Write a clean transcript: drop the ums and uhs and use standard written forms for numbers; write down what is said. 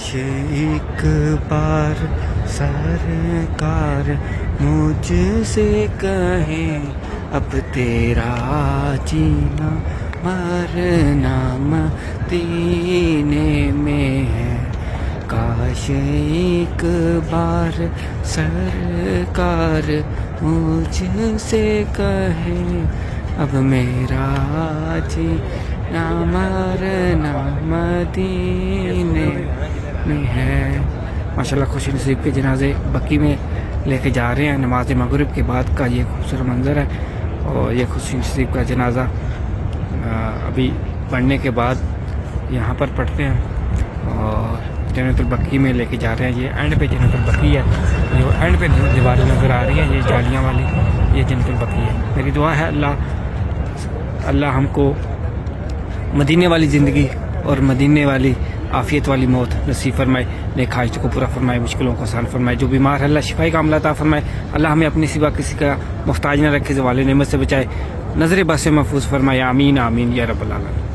کاش ایک بار سرکار مجھ سے کہیں اب تیرا جینا مرنا مدینے میں ہے. کاش ایک بار سرکار مجھ سے کہیں اب میرا جینا مرنا مدینے میں ہے. ماشاءاللہ خوش نصیب کے جنازے بقی میں لے کے جا رہے ہیں. نماز مغرب کے بعد کا یہ خوبصورت منظر ہے اور یہ خوش نصیب کا جنازہ ابھی پڑھنے کے بعد یہاں پر پڑھتے ہیں اور جنت البقیع میں لے کے جا رہے ہیں. یہ اینڈ پہ جنت البقیع ہے, جو اینڈ پہ دیواریں نظر آ رہی ہیں یہ جالیاں والی, یہ جنت البقیع ہے. میری دعا ہے اللہ ہم کو مدینے والی زندگی اور مدینے والی عافیت والی موت نصیب فرمائے, نیک حاجت کو پورا فرمائے, مشکلوں کو آسان فرمائے. جو بیمار ہے اللہ شفائی کا عملہ عطا فرمائے. اللہ ہمیں اپنے سوا کسی کا محتاج نہ رکھے, زوال نعمت سے بچائے, نظر بد سے محفوظ فرمائے. آمین آمین یا رب العالمین.